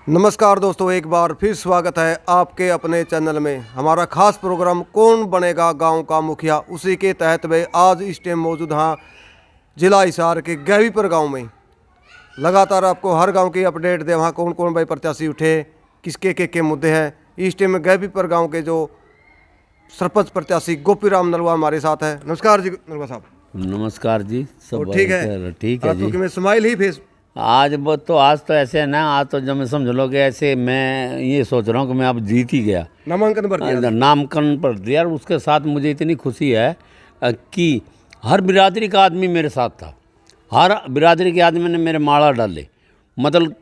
नमस्कार दोस्तों, एक बार फिर स्वागत है आपके अपने चैनल में। हमारा खास प्रोग्राम कौन बनेगा गांव का मुखिया, उसी के तहत में आज इस टाइम मौजूद हाँ जिला हिसार के गैवीपुर गांव में। लगातार आपको हर गांव की अपडेट दे, वहाँ कौन कौन भाई प्रत्याशी उठे, किसके के मुद्दे हैं। इस टाइम में गैवीपुर गाँव के जो सरपंच प्रत्याशी गोपीराम नलवा हमारे साथ है। नमस्कार जी नलवा साहब। नमस्कार जी। सब ठीक है, ठीक है जी। तो स्माइल ही फेस आज तो ऐसे है ना, आज तो जब मैं समझ लो कि ऐसे मैं ये सोच रहा हूँ कि मैं अब जीत ही गया। नामांकन भर दिया। नामांकन पर दिया। और उसके साथ मुझे इतनी खुशी है कि हर बिरादरी का आदमी मेरे साथ था। हर बिरादरी के आदमी ने मेरे माला डाले। मतलब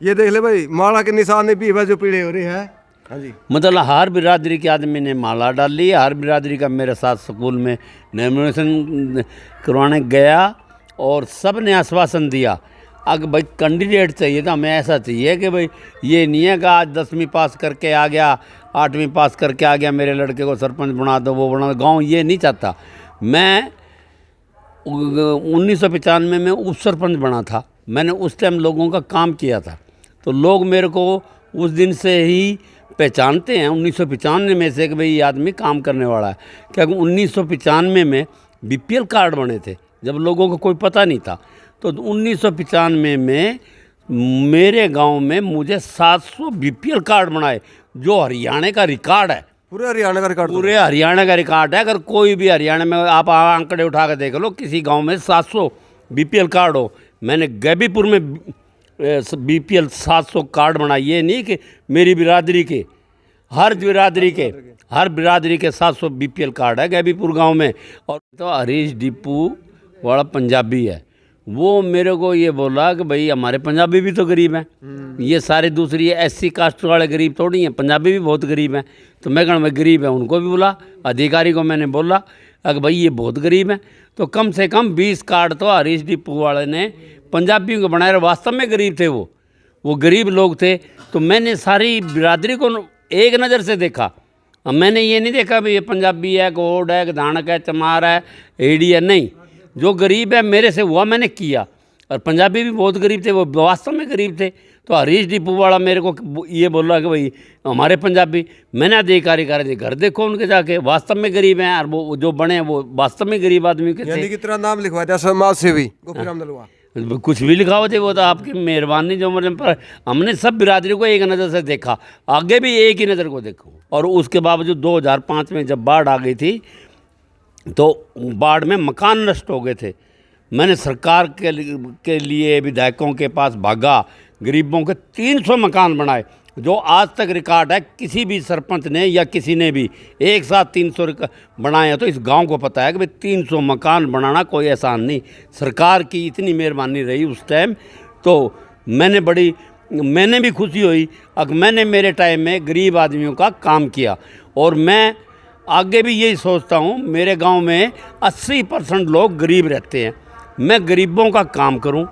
ये देख ले भाई, माला के निशान भी है जो पीड़े हो रही है। हाँ जी। मतलब हर बिरादरी के आदमी ने माला डाल ली। हर बिरादरी का मेरे साथ स्कूल में नॉमिनेशन करवाने गया और सब ने आश्वासन दिया। अगर भाई कैंडिडेट चाहिए तो हमें ऐसा चाहिए कि भाई ये नहीं है कि आज 10वीं पास करके आ गया, 8वीं पास करके आ गया, मेरे लड़के को सरपंच बना दो, वो बना दो। गाँव ये नहीं चाहता। मैं 1995 में उप सरपंच बना था। मैंने उस टाइम लोगों का काम किया था, तो लोग मेरे को उस दिन से ही पहचानते हैं 1995 में से कि भाई ये आदमी काम करने वाला है। क्योंकि 1995 में बीपीएल कार्ड बने थे, जब लोगों को कोई पता नहीं था। तो 1995 में मेरे गांव में मुझे 700 बीपीएल कार्ड बनाए, जो हरियाणा का रिकॉर्ड है। पूरे हरियाणा का रिकॉर्ड, पूरे हरियाणा का रिकॉर्ड है। अगर कोई भी हरियाणा में आप आंकड़े उठा कर देख लो, किसी गांव में 700 बीपीएल कार्ड हो। मैंने गैबीपुर में बीपीएल 700 कार्ड बनाए। ये नहीं कि मेरी बिरादरी के, हर बिरादरी के 700 बीपीएल कार्ड है गैबीपुर गांव में। और तो हरीश डिपू वाला पंजाबी है, वो मेरे को ये बोला कि भाई हमारे पंजाबी भी तो गरीब हैं। ये सारे दूसरी एससी कास्ट वाले गरीब थोड़ी हैं, पंजाबी भी बहुत गरीब हैं। तो मैं कहूँ मैं गरीब है, उनको भी बोला, अधिकारी को मैंने बोला अगर भाई ये बहुत गरीब हैं तो कम से कम 20 कार्ड तो हरीश डिपू वाले ने पंजाबियों को बनाए। वास्तव में गरीब थे, वो गरीब लोग थे। तो मैंने सारी बिरादरी को एक नज़र से देखा। अब मैंने ये नहीं देखा भाई ये पंजाबी है, गोड है, धानक है, चमार है, एडी है। नहीं, जो गरीब है मेरे से हुआ मैंने किया। और पंजाबी भी बहुत गरीब थे, वो वास्तव में गरीब थे। तो हरीश डिपू वाला मेरे को ये बोल रहा कि भाई हमारे पंजाबी, मैंने अधिकारी कहा जी घर देखो उनके जाके, वास्तव में गरीब हैं। और वो जो बने हैं वो वास्तव में गरीब आदमी के थे। कितना नाम लिखवा दिया समाज सेवी गोपीराम नलवा। कुछ भी लिखा हो थे, वो तो आपकी मेहरबानी। जो मतलब पर हमने सब बिरादरी को एक नज़र से देखा, आगे भी एक ही नज़र को देखो। और उसके बावजूद 2005 में जब बाढ़ आ गई थी, तो बाढ़ में मकान नष्ट हो गए थे। मैंने सरकार के लिए विधायकों के पास भागा, गरीबों के 300 मकान बनाए, जो आज तक रिकॉर्ड है। किसी भी सरपंच ने या किसी ने भी एक साथ 300 बनाए हैं। तो इस गांव को पता है कि भाई 300 मकान बनाना कोई आसान नहीं। सरकार की इतनी मेहरबानी रही उस टाइम। तो मैंने भी खुशी हुई। अब मैंने मेरे टाइम में गरीब आदमियों का काम किया। और मैं आगे भी यही सोचता हूँ, मेरे गांव में 80% लोग गरीब रहते हैं। मैं गरीबों का काम करूँ,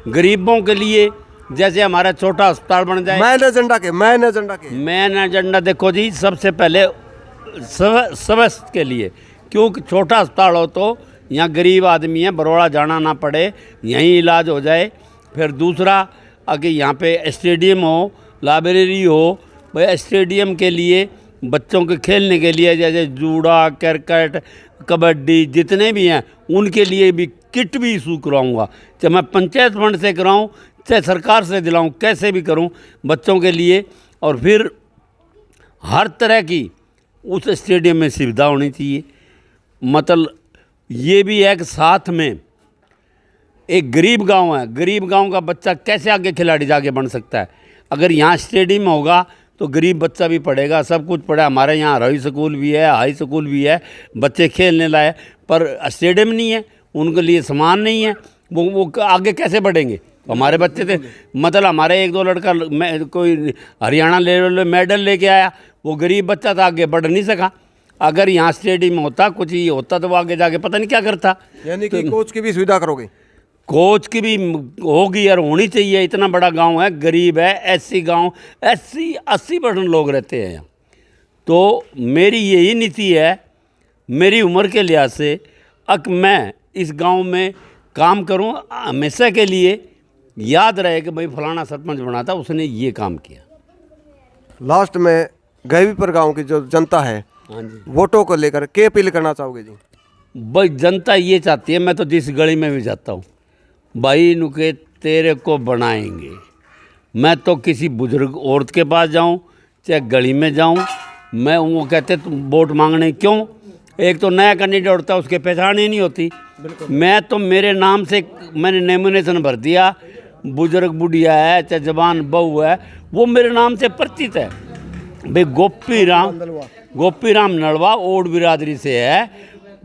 गरीबों के लिए। जैसे हमारा छोटा अस्पताल बन जाए, मैन एजेंडा देखो जी, सबसे पहले स्वास्थ्य के लिए। क्योंकि छोटा अस्पताल हो तो यहाँ गरीब आदमी है, बरोड़ा जाना ना पड़े, यहीं इलाज हो जाए। फिर दूसरा, अगर यहाँ पे स्टेडियम हो, लाइब्रेरी हो, भाई स्टेडियम के लिए बच्चों के खेलने के लिए, जैसे जूड़ा, क्रिकेट, कबड्डी जितने भी हैं, उनके लिए भी किट भी इशू कराऊँगा। चाहे मैं पंचायत फंड से कराऊँ, चाहे सरकार से दिलाऊं, कैसे भी करूं बच्चों के लिए। और फिर हर तरह की उस स्टेडियम में सुविधा होनी चाहिए। मतलब ये भी है कि साथ में एक गरीब गांव है, गरीब गांव का बच्चा कैसे आगे खिलाड़ी जाके बन सकता है। अगर यहाँ स्टेडियम होगा तो गरीब बच्चा भी पढ़ेगा, सब कुछ पढ़े। हमारे यहाँ हाई स्कूल भी है, हाई स्कूल भी है, बच्चे खेलने लाए, पर स्टेडियम नहीं है, उनके लिए सामान नहीं है, वो आगे कैसे बढ़ेंगे। हमारे बच्चे थे, मतलब हमारे 1-2 लड़का कोई हरियाणा लेवल में मेडल लेके आया, वो गरीब बच्चा था, आगे बढ़ नहीं सका। अगर यहाँ स्टेडियम होता, कुछ ही होता, तो वो आगे जाके पता नहीं क्या करता। यानी कि कोच की भी सुविधा करोगे? कोच की भी होगी यार, होनी चाहिए। इतना बड़ा गांव है, गरीब है, एससी गांव, 80% लोग रहते हैं यहाँ। तो मेरी यही नीति है, मेरी उम्र के लिहाज से, मैं इस गांव में काम करूं हमेशा के लिए। याद रहे कि भाई फलाना सरपंच बना था, उसने ये काम किया। लास्ट में गैवीपुर गांव की जो जनता है, हाँ जी, वोटों को लेकर क्या अपील करना चाहोगे जी? भाई जनता ये चाहती है, मैं तो जिस गली में भी जाता हूँ, भाई नुके तेरे को बनाएंगे। मैं तो किसी बुजुर्ग औरत के पास जाऊँ चाहे गली में जाऊँ, मैं वो कहते तुम वोट मांगने क्यों? एक तो नया कैंडिडेट होता है, उसके पहचान ही नहीं होती। मैं तो मेरे नाम से मैंने नॉमिनेशन भर दिया, बुजुर्ग बुढ़िया है चाहे जवान बहू है, वो मेरे नाम से परिचित है। भाई गोपी राम नलवा ओड बिरादरी से है,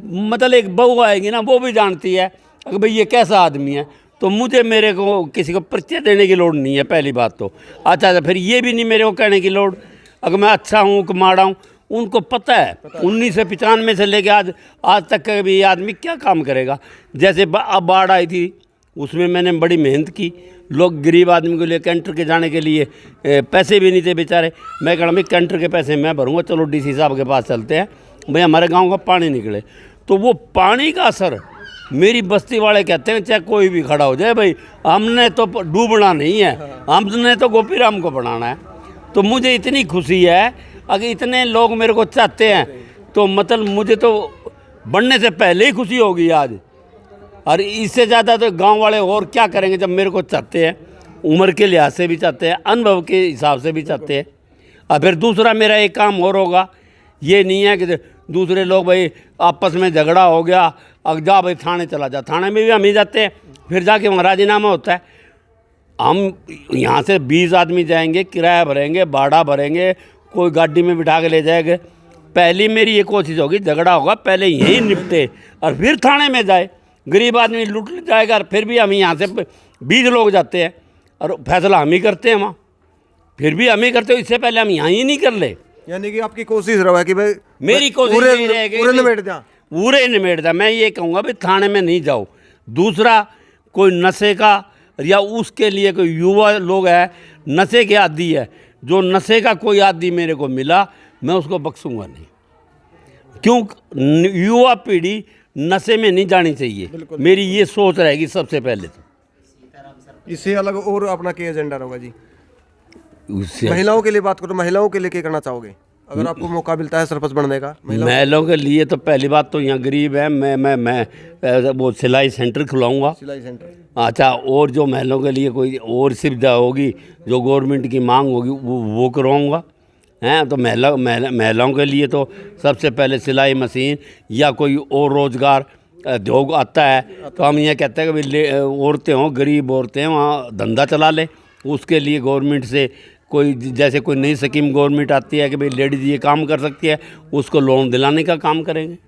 मतलब एक बहू आएगी ना, वो भी जानती है कि भाई ये कैसा आदमी है। तो मुझे मेरे को किसी को परिचय देने की लोड़ नहीं है, पहली बात तो। अच्छा, फिर ये भी नहीं मेरे को कहने की लोड़ अगर मैं अच्छा हूँ कि माड़ा हूँ, उनको पता है 1995 से लेके आज तक का भी आदमी क्या काम करेगा। जैसे अब बाढ़ आई थी, उसमें मैंने बड़ी मेहनत की, लोग गरीब आदमी को लिए कैंटर के जाने के लिए पैसे भी नहीं थे बेचारे। मैं कहा भाई कैंटर के पैसे मैं भरूँगा, चलो डीसी साहब के पास चलते हैं, भाई हमारे गांव का पानी निकले। तो वो पानी का असर मेरी बस्ती वाले कहते हैं, चाहे कोई भी खड़ा हो जाए, भाई हमने तो डूबना नहीं है, हमने तो गोपी राम को बनाना है। तो मुझे इतनी खुशी है, अगर इतने लोग मेरे को चाहते हैं तो मतलब मुझे तो बढ़ने से पहले ही खुशी होगी आज। और इससे ज़्यादा तो गांव वाले और क्या करेंगे जब मेरे को चाहते हैं, उम्र के लिहाज से भी चाहते हैं, अनुभव के हिसाब से भी चाहते हैं। और फिर दूसरा मेरा एक काम और होगा, ये नहीं है कि दूसरे लोग भाई आपस में झगड़ा हो गया, अब जा भाई थाने चला जा, थाने में भी हम ही जाते हैं, फिर जाके वहाँ राजीनामा होता है। हम यहाँ से 20 आदमी जाएंगे, किराया भरेंगे, भाड़ा भरेंगे, कोई गाड़ी में बिठा के ले जाएंगे। पहली मेरी ये कोशिश होगी, झगड़ा होगा पहले यहीं निपटे और फिर थाने में जाए। गरीब आदमी लूट जाएगा और फिर भी हम यहाँ से 20 लोग जाते हैं और फैसला हम ही करते हैं वहाँ, फिर भी हम ही करते हो, इससे पहले हम यहाँ ही नहीं कर ले। यानी कि आपकी कोशिश रहा है कि भाई मेरी कोशिश यही रहेगी पूरे निमेट दिया। मैं ये कहूँगा भाई थाने में नहीं जाओ। दूसरा, कोई नशे का या उसके लिए कोई युवा लोग है नशे के आदी है, जो नशे का कोई आदी मेरे को मिला मैं उसको बख्शूंगा नहीं। क्यों युवा पीढ़ी नशे में नहीं जानी चाहिए, मेरी ये सोच रहेगी सबसे पहले तो। इससे अलग और अपना क्या एजेंडा होगा जी? उससे महिलाओं के लिए बात करो, महिलाओं के लिए क्या करना चाहोगे अगर आपको मौका मिलता है सरपंच बनने का? महिलाओं के लिए तो पहली बात तो यहाँ गरीब है, मैं वो सिलाई सेंटर खुलाऊंगा। सिलाई सेंटर, अच्छा, और जो महिलाओं के लिए कोई और सुविधा होगी, जो गवर्नमेंट की मांग होगी, वो करवाऊँगा हैं। तो महिलाओं के लिए तो सबसे पहले सिलाई मशीन या कोई और रोज़गार उद्योग आता है, तो हम ये कहते हैं कि भाई औरतें हों, गरीब औरतें हैं, वहाँ धंधा चला लें। उसके लिए गवर्नमेंट से कोई जैसे कोई नई स्कीम गवर्नमेंट आती है कि भाई लेडीज़ ये काम कर सकती है, उसको लोन दिलाने का काम करेंगे।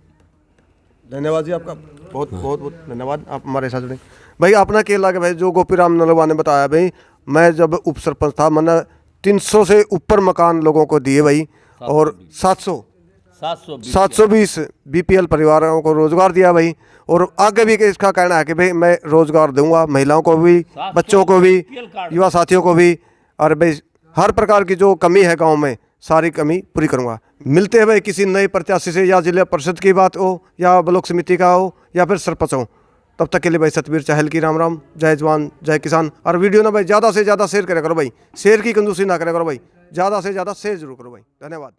धन्यवाद जी, आपका बहुत बहुत बहुत धन्यवाद, आप हमारे साथ जुड़े। भाई अपना क्या लगे भाई, जो गोपी राम नलवा ने बताया भाई, मैं जब उप सरपंच था मैंने 300 से ऊपर मकान लोगों को दिए भाई, और 720 बीपीएल परिवारों को रोजगार दिया भाई। और आगे भी इसका कहना है कि भाई मैं रोजगार दूंगा, महिलाओं को भी, बच्चों को भी, युवा साथियों को भी, और भाई हर प्रकार की जो कमी है गांव में सारी कमी पूरी करूंगा। मिलते हैं भाई किसी नए प्रत्याशी से, या जिला परिषद की बात हो, या ब्लॉक समिति का हो, या फिर सरपंच हो। तब तक के लिए भाई सतबीर चाहल की राम राम, जय जवान जय किसान। और वीडियो ना भाई ज़्यादा से ज़्यादा शेयर करा करो भाई, शेयर की कंजूसी ना करा करो भाई, ज़्यादा से ज़्यादा शेयर जरूर करो भाई। धन्यवाद।